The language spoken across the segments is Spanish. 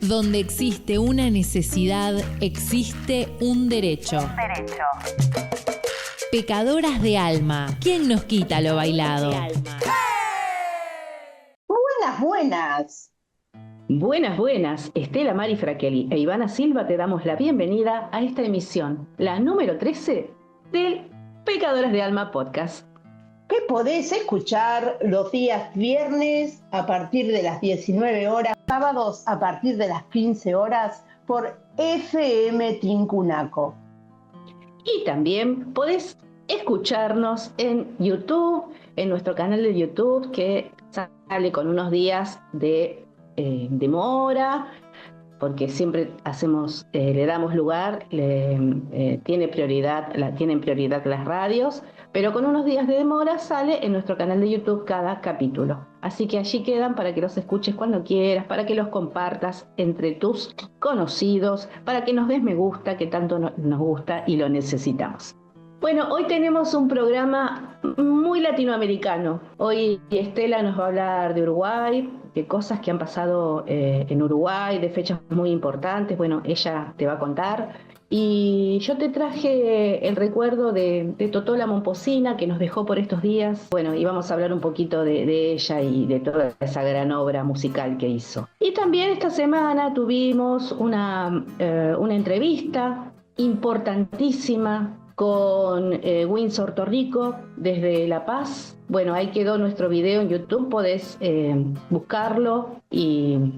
Donde existe una necesidad, existe un derecho. Pecadoras de alma. ¿Quién nos quita lo bailado? Buenas. Buenas. Estela Mari Fraquelli e Ivana Silva te damos la bienvenida a esta emisión, la número 13 del Pecadoras de Alma Podcast. Que podés escuchar los días viernes a partir de las 19 horas, sábados a partir de las 15 horas por FM Tincunaco. Y también podés escucharnos en YouTube, en nuestro canal de YouTube, que sale con unos días de demora, porque siempre le damos lugar, tienen prioridad las radios, pero con unos días de demora sale en nuestro canal de YouTube cada capítulo. Así que allí quedan para que los escuches cuando quieras, para que los compartas entre tus conocidos, para que nos des me gusta, que tanto nos gusta y lo necesitamos. Bueno, hoy tenemos un programa muy latinoamericano. Hoy Estela nos va a hablar de Uruguay, de cosas que han pasado en Uruguay, de fechas muy importantes. Bueno, ella te va a contar. Y yo te traje el recuerdo de Totó la Momposina, que nos dejó por estos días. Bueno, y vamos a hablar un poquito de ella y de toda esa gran obra musical que hizo. Y también esta semana tuvimos una entrevista importantísima con Windsor Torrico desde La Paz. Bueno, ahí quedó nuestro video en YouTube, podés buscarlo y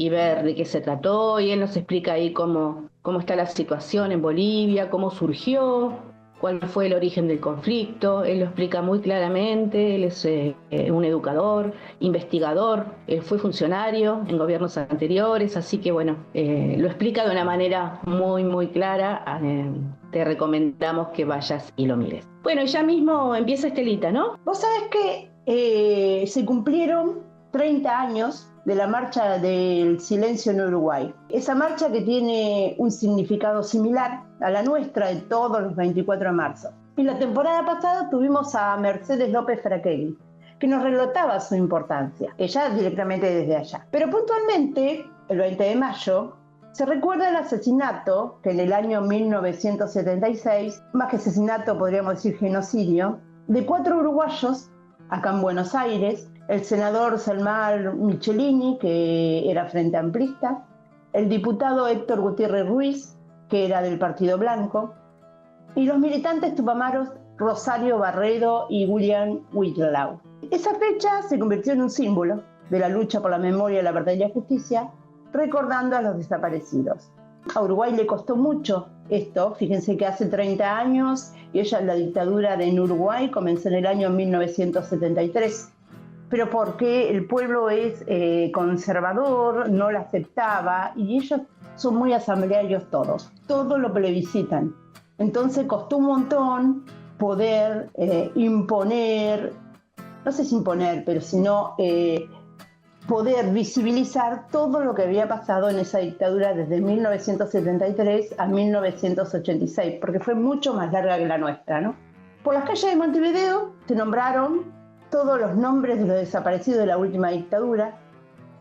ver de qué se trató, y él nos explica ahí cómo está la situación en Bolivia, cómo surgió, cuál fue el origen del conflicto. Él lo explica muy claramente. Él es un educador, investigador, él fue funcionario en gobiernos anteriores, así que bueno, lo explica de una manera muy muy clara. Te recomendamos que vayas y lo mires. Bueno, ya mismo empieza Estelita, ¿no? Vos sabés que se cumplieron 30 años de la Marcha del Silencio en Uruguay. Esa marcha que tiene un significado similar a la nuestra de todos los 24 de marzo. Y la temporada pasada tuvimos a Mercedes López Fraquelli, que nos relataba su importancia, ella directamente desde allá. Pero puntualmente, el 20 de mayo, se recuerda el asesinato que en el año 1976, más que asesinato podríamos decir genocidio, de 4 uruguayos acá en Buenos Aires, el senador Selmar Michelini, que era frente amplista, el diputado Héctor Gutiérrez Ruiz, que era del Partido Blanco, y los militantes tupamaros Rosario Barredo y William Whitelaw. Esa fecha se convirtió en un símbolo de la lucha por la memoria, la verdad y la justicia, recordando a los desaparecidos. A Uruguay le costó mucho esto, fíjense que hace 30 años, y la dictadura en Uruguay comenzó en el año 1973, pero porque el pueblo es conservador, no la aceptaba, y ellos son muy asamblearios todos, todo lo plebiscitan. Entonces costó un montón poder imponer, no sé si imponer, pero sino poder visibilizar todo lo que había pasado en esa dictadura desde 1973 a 1986, porque fue mucho más larga que la nuestra, ¿no? Por las calles de Montevideo se nombraron todos los nombres de los desaparecidos de la última dictadura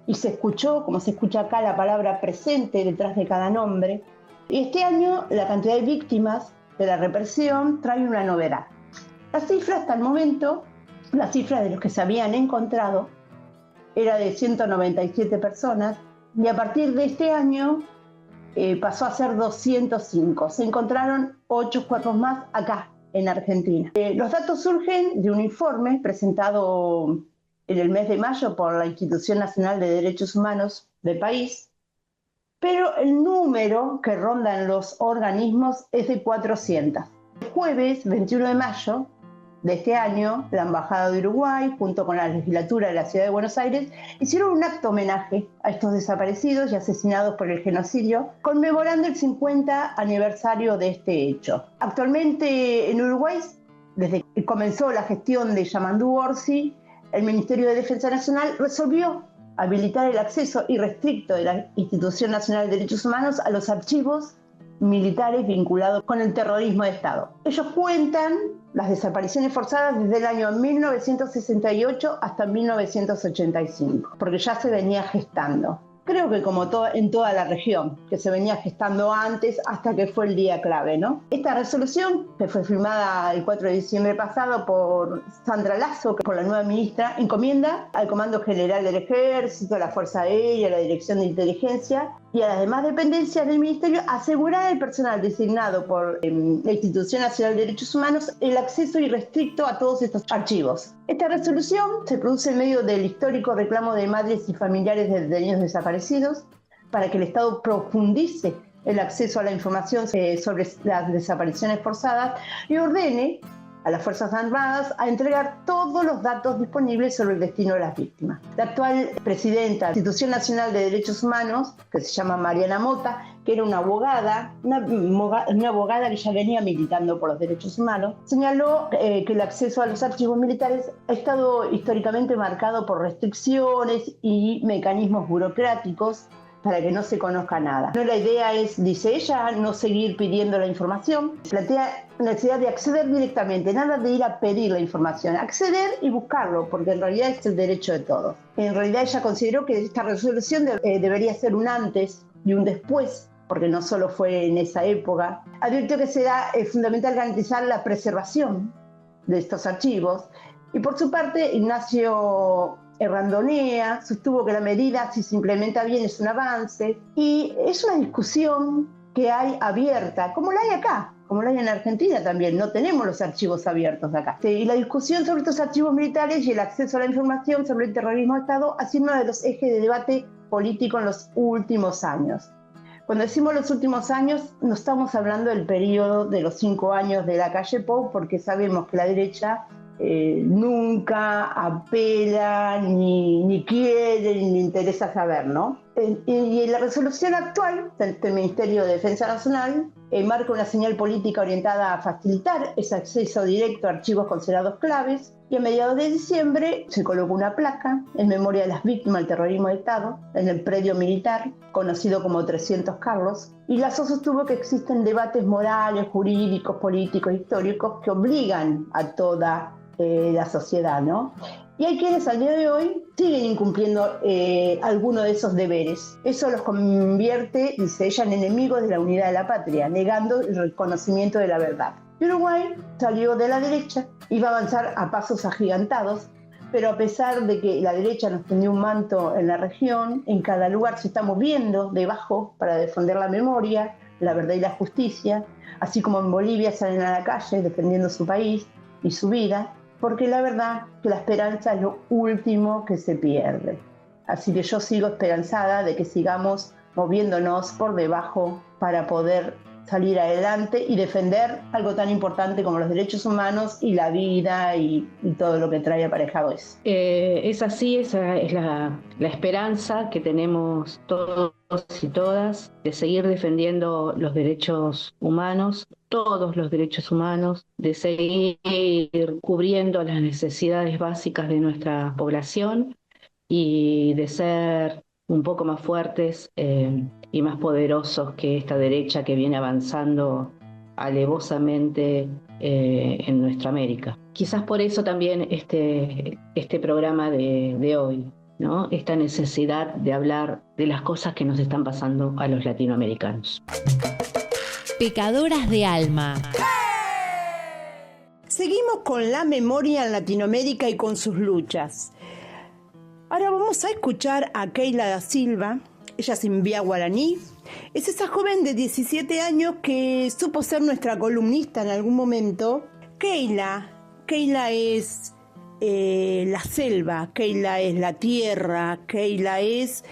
y se escuchó, como se escucha acá, la palabra presente detrás de cada nombre. Y este año la cantidad de víctimas de la represión trae una novedad. La cifra hasta el momento, la cifra de los que se habían encontrado, era de 197 personas, y a partir de este año pasó a ser 205. Se encontraron 8 cuerpos más acá, en Argentina. Los datos surgen de un informe presentado en el mes de mayo por la Institución Nacional de Derechos Humanos del país, pero el número que rondan los organismos es de 400. El jueves 21 de mayo de este año, la Embajada de Uruguay, junto con la legislatura de la Ciudad de Buenos Aires, hicieron un acto homenaje a estos desaparecidos y asesinados por el genocidio, conmemorando el 50 aniversario de este hecho. Actualmente en Uruguay, desde que comenzó la gestión de Yamandú Orsi, el Ministerio de Defensa Nacional resolvió habilitar el acceso irrestricto de la Institución Nacional de Derechos Humanos a los archivos militares vinculados con el terrorismo de Estado. Ellos cuentan, las desapariciones forzadas desde el año 1968 hasta 1985, porque ya se venía gestando. Creo que como en toda la región, que se venía gestando antes hasta que fue el día clave, ¿no? Esta resolución, que fue firmada el 4 de diciembre pasado por Sandra Lasso, que por la nueva ministra, encomienda al Comando General del Ejército, a la Fuerza Aérea, a la Dirección de Inteligencia y a las demás dependencias del Ministerio asegurar al personal designado por la Institución Nacional de Derechos Humanos el acceso irrestricto a todos estos archivos. Esta resolución se produce en medio del histórico reclamo de madres y familiares de detenidos desaparecidos para que el Estado profundice el acceso a la información sobre las desapariciones forzadas y ordene a las Fuerzas Armadas a entregar todos los datos disponibles sobre el destino de las víctimas. La actual presidenta de la Institución Nacional de Derechos Humanos, que se llama Mariana Mota, que era una abogada que ya venía militando por los derechos humanos, señaló que el acceso a los archivos militares ha estado históricamente marcado por restricciones y mecanismos burocráticos para que no se conozca nada. No, la idea es, dice ella, no seguir pidiendo la información. Plantea la necesidad de acceder directamente, nada de ir a pedir la información, acceder y buscarlo, porque en realidad es el derecho de todos. En realidad ella consideró que esta resolución debería ser un antes y un después, porque no solo fue en esa época. Advirtió que será fundamental garantizar la preservación de estos archivos. Y por su parte, Ignacio Randonea sostuvo que la medida, si se implementa bien, es un avance, y es una discusión que hay abierta, como la hay acá, como la hay en Argentina también. No tenemos los archivos abiertos acá. Y la discusión sobre estos archivos militares y el acceso a la información sobre el terrorismo de Estado ha sido uno de los ejes de debate político en los últimos años. Cuando decimos los últimos años, no estamos hablando del periodo de los 5 años de la calle Pou, porque sabemos que la derecha nunca apela, ni quiere, ni le interesa saber, ¿no? Y la resolución actual del Ministerio de Defensa Nacional marca una señal política orientada a facilitar ese acceso directo a archivos considerados claves, y a mediados de diciembre se colocó una placa en memoria de las víctimas del terrorismo de Estado en el predio militar, conocido como 300 Carlos, y Lasso sostuvo que existen debates morales, jurídicos, políticos, históricos que obligan a toda la sociedad, ¿no? Y hay quienes al día de hoy siguen incumpliendo alguno de esos deberes. Eso los convierte, dice ella, en enemigos de la unidad de la patria, negando el reconocimiento de la verdad. Uruguay salió de la derecha, iba a avanzar a pasos agigantados, pero a pesar de que la derecha nos tendió un manto en la región, en cada lugar se está moviendo debajo para defender la memoria, la verdad y la justicia, así como en Bolivia salen a la calle defendiendo su país y su vida, porque la verdad que la esperanza es lo último que se pierde. Así que yo sigo esperanzada de que sigamos moviéndonos por debajo para poder salir adelante y defender algo tan importante como los derechos humanos y la vida y todo lo que trae aparejado eso. Es así, esa es la esperanza que tenemos todos y todas de seguir defendiendo los derechos humanos, todos los derechos humanos, de seguir cubriendo las necesidades básicas de nuestra población y de ser un poco más fuertes y más poderosos que esta derecha que viene avanzando alevosamente en nuestra América. Quizás por eso también este programa de hoy, ¿no? Esta necesidad de hablar de las cosas que nos están pasando a los latinoamericanos. Pecadoras de alma. Seguimos con la memoria en Latinoamérica y con sus luchas. Ahora vamos a escuchar a Keila da Silva. Ella es imbía guaraní. Es esa joven de 17 años que supo ser nuestra columnista en algún momento. Keila es la selva, Keila es la tierra, Keila es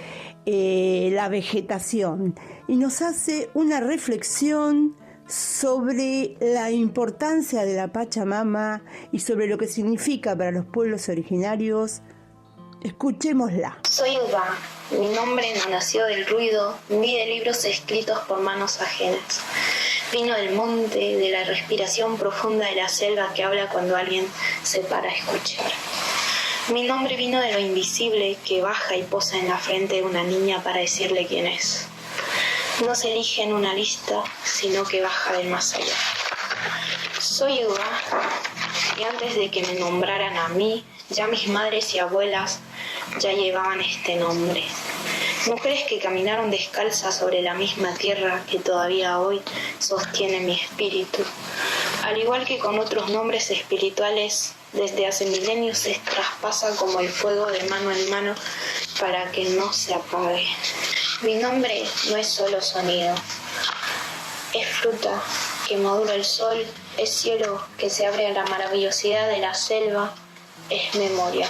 la vegetación. Y nos hace una reflexión sobre la importancia de la Pachamama y sobre lo que significa para los pueblos originarios. Escuchémosla. Soy Uba. Mi nombre no nació del ruido ni de libros escritos por manos ajenas. Vino del monte, de la respiración profunda de la selva que habla cuando alguien se para a escuchar. Mi nombre vino de lo invisible que baja y posa en la frente de una niña para decirle quién es. No se elige en una lista, sino que baja del más allá. Soy Uba, y antes de que me nombraran a mí, ya mis madres y abuelas ya llevaban este nombre. Mujeres que caminaron descalzas sobre la misma tierra que todavía hoy sostiene mi espíritu. Al igual que con otros nombres espirituales, desde hace milenios se traspasa como el fuego de mano en mano para que no se apague. Mi nombre no es solo sonido, es fruta que madura el sol, es cielo que se abre a la maravillosidad de la selva, es memoria.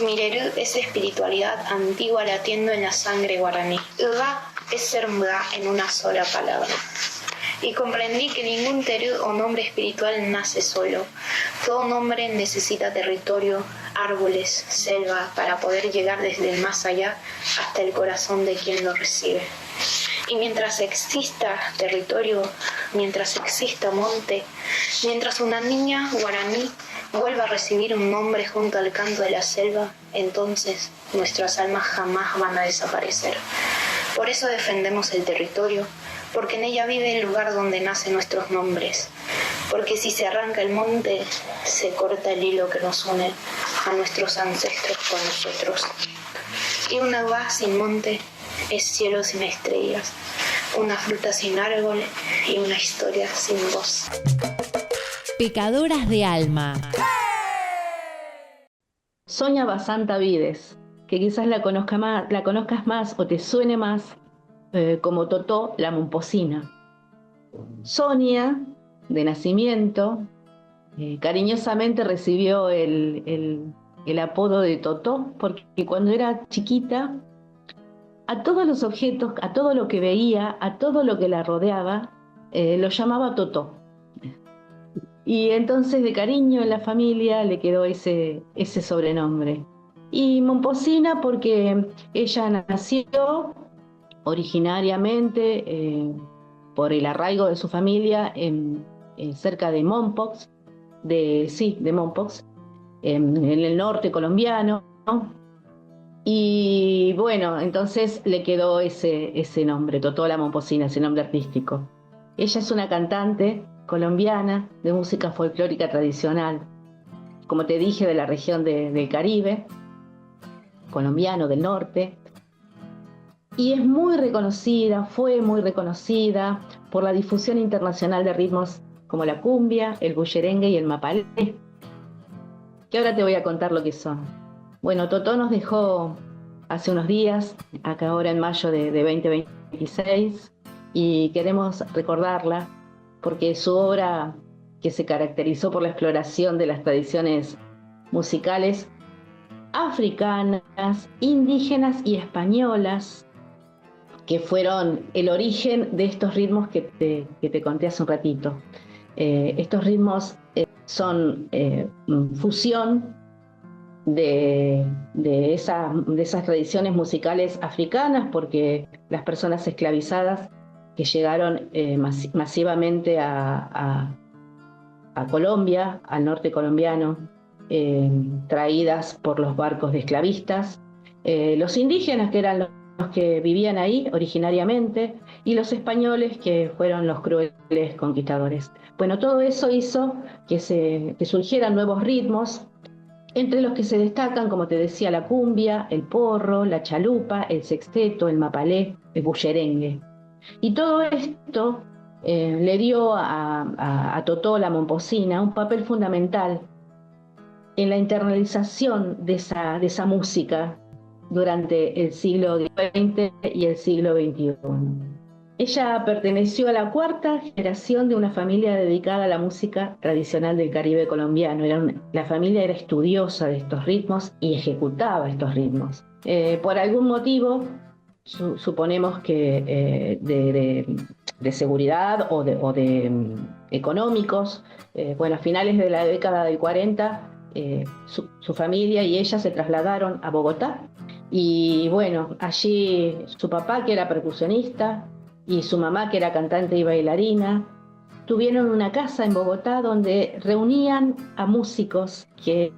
Mirerú es espiritualidad antigua latiendo en la sangre guaraní. Uga es ser mga en una sola palabra. Y comprendí que ningún terú o nombre espiritual nace solo. Todo nombre necesita territorio, árboles, selva, para poder llegar desde el más allá hasta el corazón de quien lo recibe. Y mientras exista territorio, mientras exista monte, mientras una niña guaraní vuelva a recibir un nombre junto al canto de la selva, entonces nuestras almas jamás van a desaparecer. Por eso defendemos el territorio, porque en ella vive el lugar donde nacen nuestros nombres. Porque si se arranca el monte, se corta el hilo que nos une a nuestros ancestros con nosotros. Y una uva sin monte es cielo sin estrellas, una fruta sin árbol y una historia sin voz. Pecadoras de alma. Sonia Basanta Vides, que quizás la conozcas más o te suene más como Totó la Momposina. Sonia, de nacimiento, cariñosamente recibió el apodo de Totó porque cuando era chiquita, a todos los objetos, a todo lo que veía, a todo lo que la rodeaba, lo llamaba Totó. Y entonces de cariño en la familia le quedó ese sobrenombre. Y Momposina porque ella nació originariamente por el arraigo de su familia cerca de Mompox, de Mompox, en el norte colombiano, ¿no? Y bueno, entonces le quedó ese nombre, Totó la Momposina, ese nombre artístico. Ella es una cantante colombiana de música folclórica tradicional, como te dije, de la región del Caribe, colombiano, del norte. Y es muy reconocida, fue muy reconocida por la difusión internacional de ritmos como la cumbia, el bullerengue y el mapalé, que ahora te voy a contar lo que son. Bueno, Totó nos dejó hace unos días, acá ahora en mayo de 2026, y queremos recordarla porque su obra, que se caracterizó por la exploración de las tradiciones musicales africanas, indígenas y españolas, que fueron el origen de estos ritmos que te conté hace un ratito. Estos ritmos son fusión de esas tradiciones musicales africanas, porque las personas esclavizadas que llegaron masivamente a Colombia, al norte colombiano, traídas por los barcos de esclavistas, los indígenas, que eran los que vivían ahí originariamente, y los españoles, que fueron los crueles conquistadores. Bueno, todo eso hizo que surgieran nuevos ritmos, entre los que se destacan, como te decía, la cumbia, el porro, la chalupa, el sexteto, el mapalé, el bullerengue. Y todo esto le dio a Totó la Momposina un papel fundamental en la internalización de esa música durante el siglo XX y el siglo XXI. Ella perteneció a la cuarta generación de una familia dedicada a la música tradicional del Caribe colombiano. La familia era estudiosa de estos ritmos y ejecutaba estos ritmos. Por algún motivo, suponemos que de seguridad o de económicos, a finales de la década del 40, su familia y ella se trasladaron a Bogotá. Y bueno, allí su papá, que era percusionista, y su mamá, que era cantante y bailarina, tuvieron una casa en Bogotá donde reunían a músicos que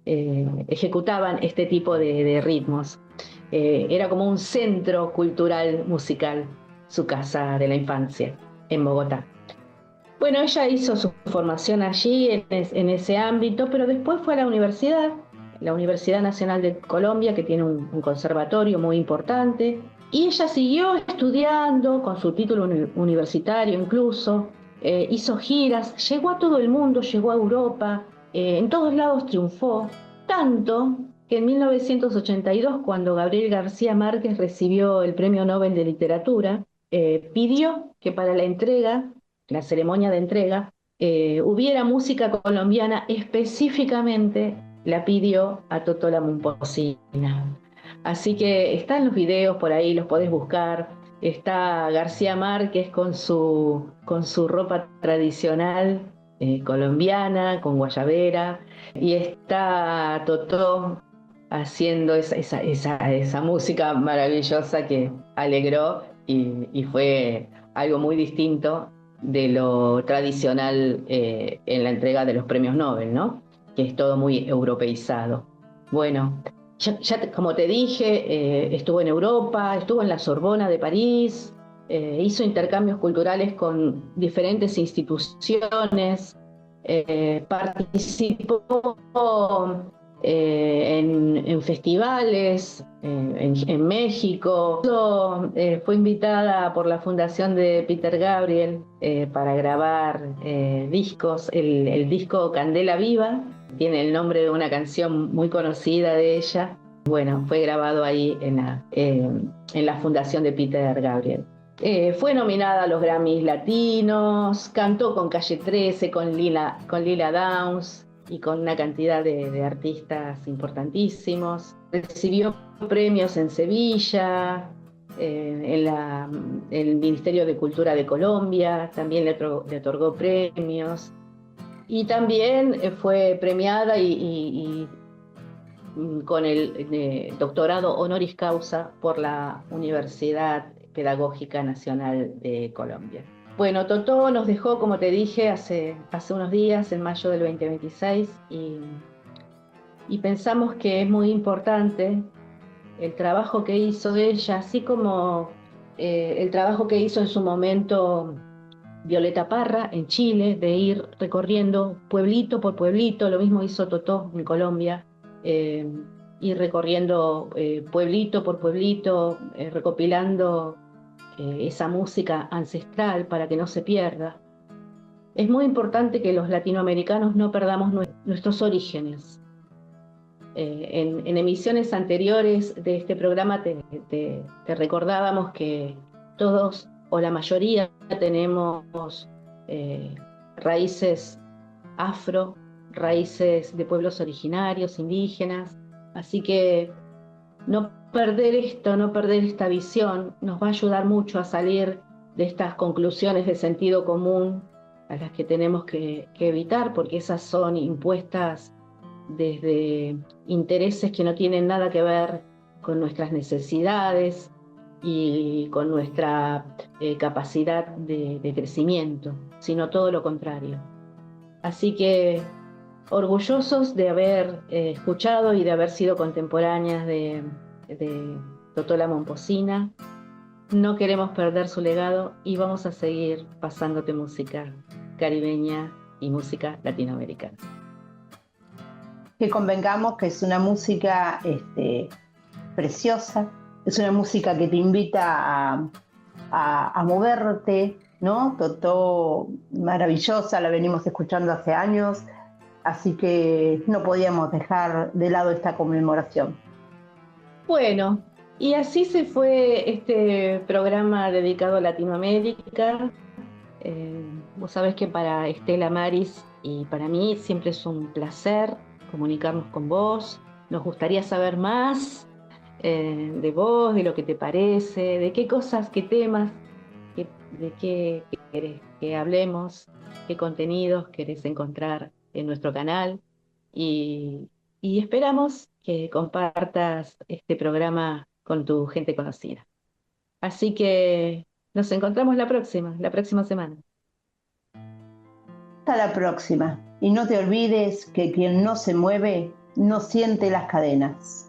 ejecutaban este tipo de ritmos. Era como un centro cultural musical, su casa de la infancia en Bogotá. Bueno, ella hizo su formación allí en ese ámbito, pero después fue a la Universidad Nacional de Colombia, que tiene un conservatorio muy importante, y ella siguió estudiando con su título universitario incluso, hizo giras, llegó a todo el mundo, llegó a Europa, en todos lados triunfó, tanto que en 1982, cuando Gabriel García Márquez recibió el Premio Nobel de Literatura, pidió que para la ceremonia de entrega, hubiera música colombiana, específicamente la pidió a Totó la Momposina. Así que están los videos por ahí, los podés buscar. Está García Márquez con su ropa tradicional colombiana, con guayabera, y está Totó haciendo esa música maravillosa que alegró y fue algo muy distinto de lo tradicional en la entrega de los premios Nobel, ¿no? Que es todo muy europeizado. Bueno, como te dije, estuvo en Europa, estuvo en la Sorbona de París, hizo intercambios culturales con diferentes instituciones, participó en festivales en México. Fue invitada por la fundación de Peter Gabriel para grabar discos. El disco Candela Viva tiene el nombre de una canción muy conocida de ella. Bueno, fue grabado ahí en la fundación de Peter Gabriel. Fue nominada a los Grammys Latinos, cantó con Calle 13, con Lila Downs y con una cantidad de artistas importantísimos. Recibió premios en Sevilla, el Ministerio de Cultura de Colombia también le otorgó premios. Y también fue premiada y con el doctorado honoris causa por la Universidad Pedagógica Nacional de Colombia. Bueno, Totó nos dejó, como te dije, hace unos días, en mayo del 2026, y pensamos que es muy importante el trabajo que hizo ella, así como el trabajo que hizo en su momento Violeta Parra en Chile, de ir recorriendo pueblito por pueblito. Lo mismo hizo Totó en Colombia, ir recorriendo pueblito por pueblito, recopilando esa música ancestral para que no se pierda. Es muy importante que los latinoamericanos no perdamos nuestros orígenes. En emisiones anteriores de este programa te recordábamos que todos o la mayoría tenemos raíces afro, raíces de pueblos originarios, indígenas, así que no perder esto, no perder esta visión, nos va a ayudar mucho a salir de estas conclusiones de sentido común a las que tenemos que evitar, porque esas son impuestas desde intereses que no tienen nada que ver con nuestras necesidades y con nuestra capacidad de crecimiento, sino todo lo contrario. Así que orgullosos de haber escuchado y de haber sido contemporáneas de Totó la Momposina. No queremos perder su legado y vamos a seguir pasándote música caribeña y música latinoamericana. Que convengamos que es una música preciosa, es una música que te invita a moverte, ¿no? Totó maravillosa, la venimos escuchando hace años, así que no podíamos dejar de lado esta conmemoración. Bueno, y así se fue este programa dedicado a Latinoamérica. Vos sabés que para Estela Maris y para mí siempre es un placer comunicarnos con vos. Nos gustaría saber más de vos, de lo que te parece, de qué cosas, qué temas, de qué querés que hablemos, qué contenidos querés encontrar en nuestro canal. Y esperamos que compartas este programa con tu gente conocida. Así que nos encontramos la próxima semana. Hasta la próxima. Y no te olvides que quien no se mueve no siente las cadenas.